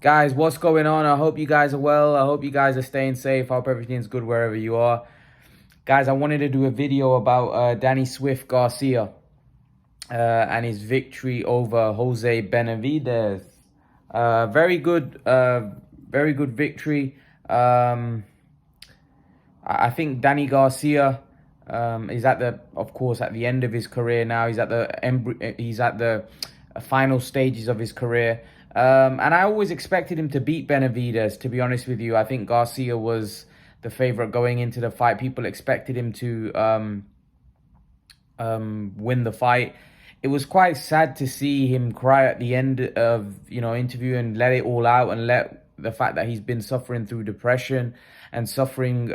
Guys, what's going on? I hope you guys are well. I hope you guys are staying safe. I hope everything's good wherever you are. Guys, I wanted to do a video about Danny Swift Garcia and his victory over Jose Benavidez. Very good victory. I think Danny Garcia is of course, at the end of his career now. He's at the final stages of his career. And I always expected him to beat Benavidez, to be honest with you. I think Garcia was the favorite going into the fight. People expected him to win the fight. It was quite sad to see him cry at the end of, interview and let it all out and let the fact that he's been suffering through depression and suffering,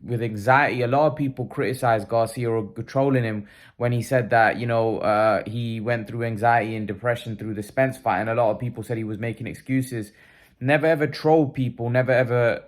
with anxiety. A lot of people criticize Garcia or trolling him when he said that, he went through anxiety and depression through the Spence fight. And a lot of people said he was making excuses. Never ever troll people, never ever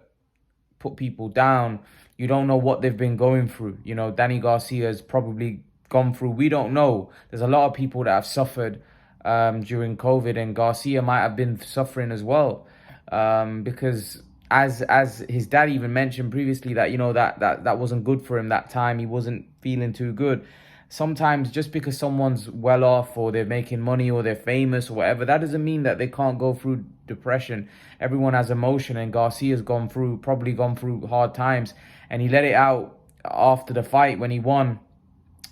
put people down. You don't know what they've been going through. Danny Garcia has probably gone through, we don't know. There's a lot of people that have suffered during COVID, and Garcia might have been suffering as well, because as his dad even mentioned previously that that wasn't good for him that time. He wasn't feeling too good. Sometimes just because someone's well off or they're making money or they're famous or whatever, that doesn't mean that they can't go through depression. Everyone has emotion, and Garcia's probably gone through hard times, and he let it out after the fight when he won.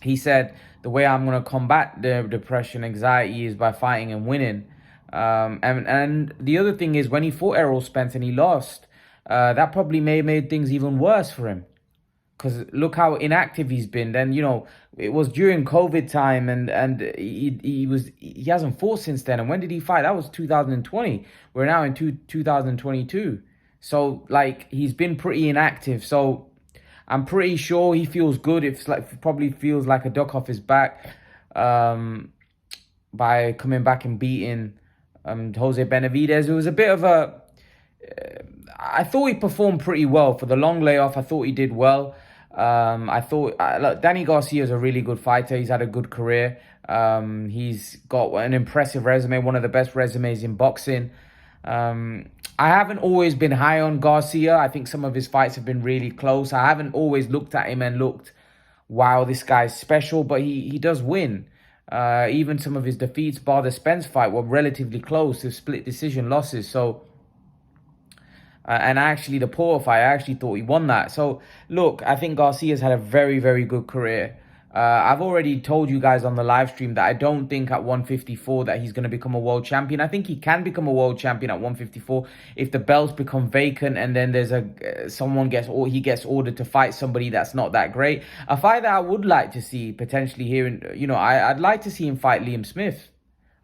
He said, the way I'm going to combat the depression, anxiety is by fighting and winning. And the other thing is, when he fought Errol Spence and he lost, that probably made things even worse for him. Because look how inactive he's been. Then, it was during COVID time, and he hasn't fought since then. And when did he fight? That was 2020. We're now in 2022. So, he's been pretty inactive. So I'm pretty sure he feels good. Probably feels like a duck off his back by coming back and beating Jose Benavidez. It was a bit of I thought he performed pretty well for the long layoff. I thought he did well. Look, Danny Garcia is a really good fighter. He's had a good career. He's got an impressive resume, one of the best resumes in boxing. I haven't always been high on Garcia. I think some of his fights have been really close. I haven't always looked at him and looked, wow, this guy's special, but he does win. Even some of his defeats, bar the Spence fight, were relatively close to split decision losses. So, and actually the Porter fight, I actually thought he won that. So, look, I think Garcia's had a very, very good career. I've already told you guys on the live stream that I don't think at 154 that he's going to become a world champion. I think he can become a world champion at 154 if the belts become vacant and then there's he gets ordered to fight somebody that's not that great. A fight that I would like to see potentially here, I'd like to see him fight Liam Smith.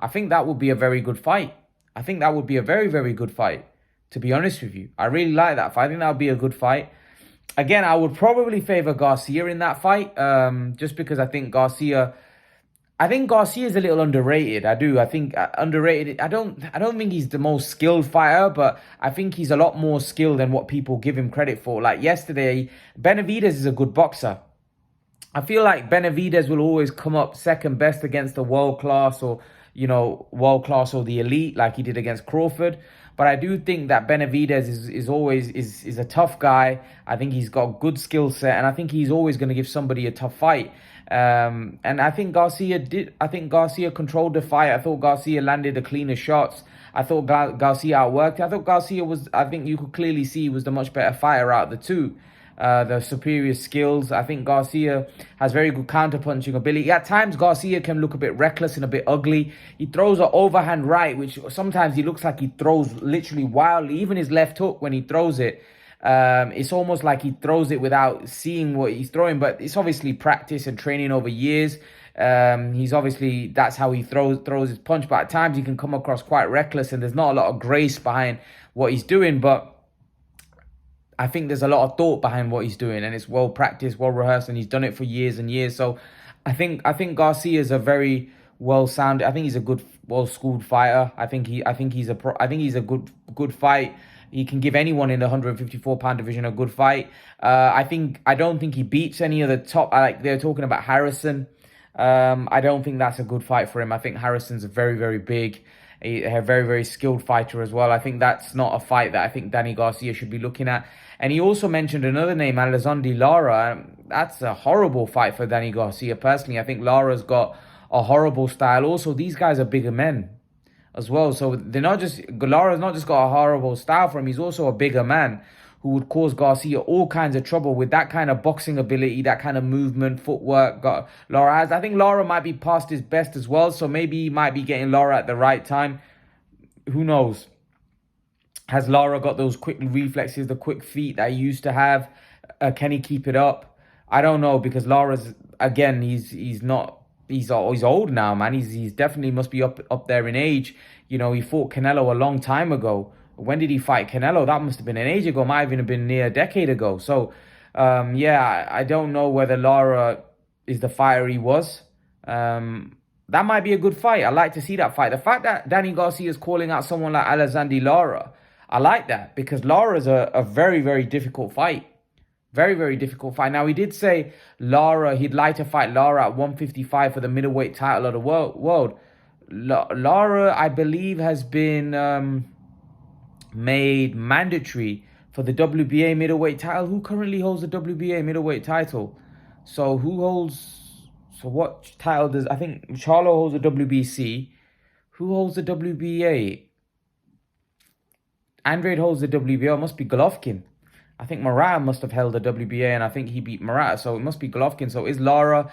I think that would be a very good fight. I think that would be a very, very good fight, to be honest with you. I really like that fight. I think that would be a good fight. Again, I would probably favor Garcia in that fight, just because I think Garcia is a little underrated. I do. I think underrated. I don't think he's the most skilled fighter, but I think he's a lot more skilled than what people give him credit for. Like yesterday, Benavidez is a good boxer. I feel like Benavidez will always come up second best against the world class or the elite, like he did against Crawford. But I do think that Benavidez is a tough guy. I think he's got a good skill set, and I think he's always going to give somebody a tough fight. And I think Garcia controlled the fight. I thought Garcia landed the cleaner shots. I thought Garcia outworked. I think you could clearly see he was the much better fighter out of the two. The superior skills. I think Garcia has very good counter-punching ability. At times, Garcia can look a bit reckless and a bit ugly. He throws an overhand right, which sometimes he looks like he throws literally wildly. Even his left hook, when he throws it, it's almost like he throws it without seeing what he's throwing. But it's obviously practice and training over years. That's how he throws his punch. But at times, he can come across quite reckless, and there's not a lot of grace behind what he's doing. But I think there's a lot of thought behind what he's doing, and it's well practiced, well rehearsed, and he's done it for years and years. So I think Garcia is a very well-sounded. I think he's a good, well-schooled fighter. I think he's a good fight. He can give anyone in the 154-pound division a good fight. I don't think he beats any of the top. Like they're talking about Harrison. I don't think that's a good fight for him. I think Harrison's very, very big. a very, very skilled fighter as well. I think that's not a fight that I think Danny Garcia should be looking at. And he also mentioned another name, Alexander Lara. That's a horrible fight for Danny Garcia. Personally, I think Lara's got a horrible style. Also, these guys are bigger men as well. So Lara's not just got a horrible style for him, he's also a bigger man who would cause Garcia all kinds of trouble with that kind of boxing ability, that kind of movement, footwork Lara has. I think Lara might be past his best as well, so maybe he might be getting Lara at the right time. Who knows? Has Lara got those quick reflexes, the quick feet that he used to have? Can he keep it up? I don't know, because Lara's, again, he's old now, man. He's definitely must be up there in age. You know, he fought Canelo a long time ago. When did he fight Canelo? That must have been an age ago. Might even have been near a decade ago. So, yeah, I don't know whether Lara is the fighter he was. That might be a good fight. I like to see that fight. The fact that Danny Garcia is calling out someone like Alexander Lara, I like that, because Lara is a very, very difficult fight. Very, very difficult fight. Now, he did say he'd like to fight Lara at 155 for the middleweight title of the world. Lara, I believe, has been made mandatory for the WBA middleweight title. Who currently holds the WBA middleweight title? So what title does, I think Charlo holds the WBC. Who holds the WBA? Andrade holds the WBO. It must be Golovkin. I think Murata must have held the WBA, and I think he beat Murata, so it must be Golovkin. So is Lara,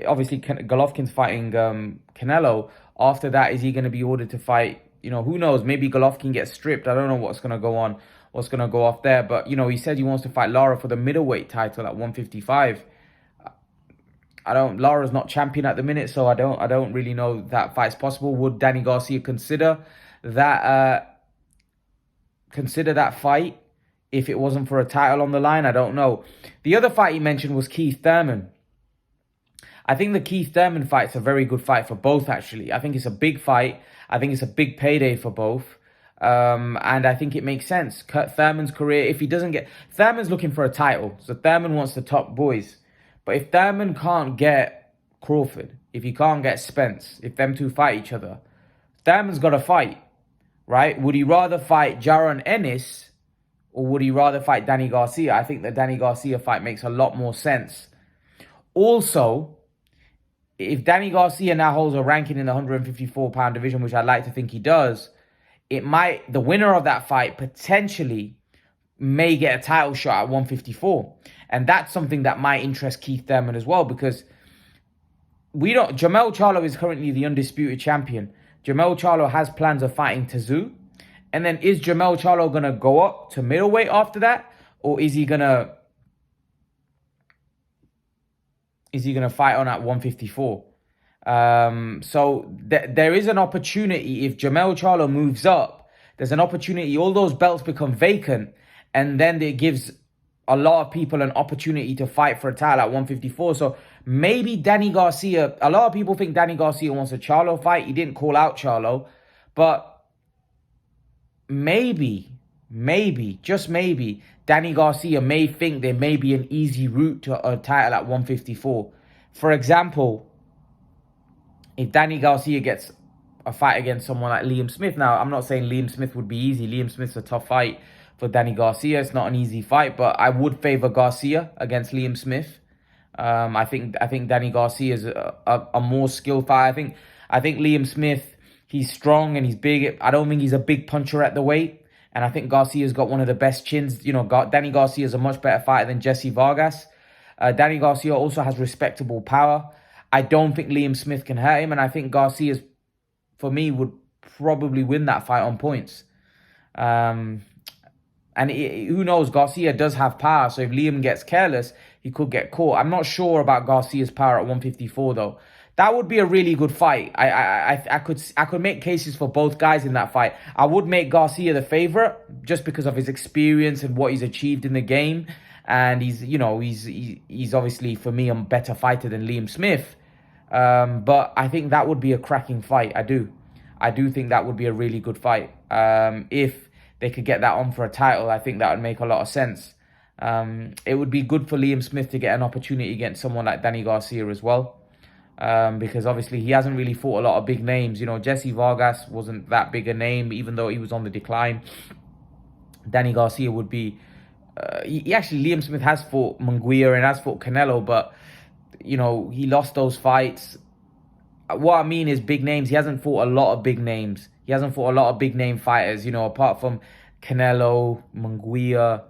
obviously Golovkin's fighting Canelo. After that, is he going to be ordered to fight? You know, who knows? Maybe Golovkin gets stripped. I don't know what's going to go on, what's going to go off there. But, you know, he said he wants to fight Lara for the middleweight title at 155. Lara's not champion at the minute, so I don't really know that fight's possible. Would Danny Garcia consider that fight if it wasn't for a title on the line? I don't know. The other fight he mentioned was Keith Thurman. I think the Keith Thurman fight's a very good fight for both, actually. I think it's a big fight. I think it's a big payday for both. And I think it makes sense. Thurman's career, if he doesn't get... Thurman's looking for a title. So Thurman wants the top boys. But if Thurman can't get Crawford, if he can't get Spence, if them two fight each other, Thurman's got to fight, right? Would he rather fight Jaron Ennis, or would he rather fight Danny Garcia? I think the Danny Garcia fight makes a lot more sense. Also, if Danny Garcia now holds a ranking in the 154-pound division, which I'd like to think he does, the winner of that fight potentially may get a title shot at 154. And that's something that might interest Keith Thurman as well, because Jermell Charlo is currently the undisputed champion. Jermell Charlo has plans of fighting Tszyu. And then is Jermell Charlo going to go up to middleweight after that? Or is he going to fight on at 154? So there is an opportunity. If Jermell Charlo moves up, there's an opportunity. All those belts become vacant. And then it gives a lot of people an opportunity to fight for a title at 154. So maybe Danny Garcia... A lot of people think Danny Garcia wants a Charlo fight. He didn't call out Charlo. But... Maybe, just maybe, Danny Garcia may think there may be an easy route to a title at 154. For example, if Danny Garcia gets a fight against someone like Liam Smith. Now, I'm not saying Liam Smith would be easy. Liam Smith's a tough fight for Danny Garcia. It's not an easy fight, but I would favor Garcia against Liam Smith. I think Danny Garcia is a more skilled fighter. I think Liam Smith... He's strong and he's big. I don't think he's a big puncher at the weight. And I think Garcia's got one of the best chins. You know, Danny Garcia is a much better fighter than Jesse Vargas. Danny Garcia also has respectable power. I don't think Liam Smith can hurt him. And I think Garcia, for me, would probably win that fight on points. Who knows? Garcia does have power. So if Liam gets careless, he could get caught. I'm not sure about Garcia's power at 154, though. That would be a really good fight. I could make cases for both guys in that fight. I would make Garcia the favorite just because of his experience and what he's achieved in the game. And he's obviously, for me, a better fighter than Liam Smith. But I think that would be a cracking fight. I do think that would be a really good fight. If they could get that on for a title, I think that would make a lot of sense. It would be good for Liam Smith to get an opportunity against someone like Danny Garcia as well. because obviously he hasn't really fought a lot of big names. You know, Jesse Vargas wasn't that big a name, even though he was on the decline. Danny Garcia would be. He actually, Liam Smith has fought Munguia and has fought Canelo, but you know, he lost those fights. What I mean is big names. He hasn't fought a lot of big names. He hasn't fought a lot of big name fighters, you know, apart from Canelo, Munguia,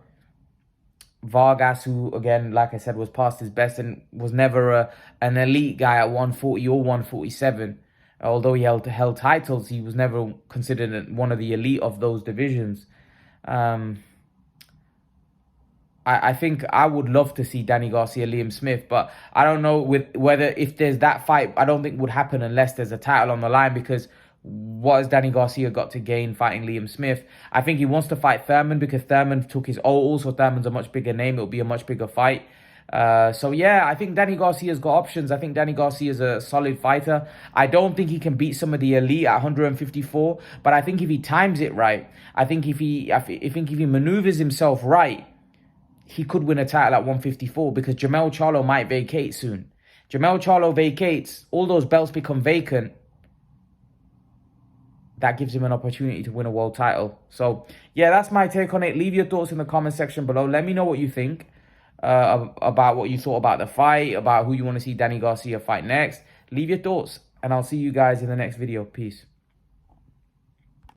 Vargas, who, again, like I said, was past his best and was never an elite guy at 140 or 147. Although he held titles, he was never considered one of the elite of those divisions. I think I would love to see Danny Garcia, Liam Smith, but I don't know whether if there's that fight, I don't think would happen unless there's a title on the line, because what has Danny Garcia got to gain fighting Liam Smith? I think he wants to fight Thurman because Thurman took his also Thurman's a much bigger name. It'll be a much bigger fight. So yeah, I think Danny Garcia's got options. I think Danny Garcia is a solid fighter. I don't think he can beat some of the elite at 154, but I think if he times it right, I think if he maneuvers himself right, he could win a title at 154, because Jermell Charlo might vacate soon. Jermell Charlo vacates, all those belts become vacant. That gives him an opportunity to win a world title. So, yeah, that's my take on it. Leave your thoughts in the comment section below. Let me know what you think about what you thought about the fight, about who you want to see Danny Garcia fight next. Leave your thoughts, and I'll see you guys in the next video. Peace.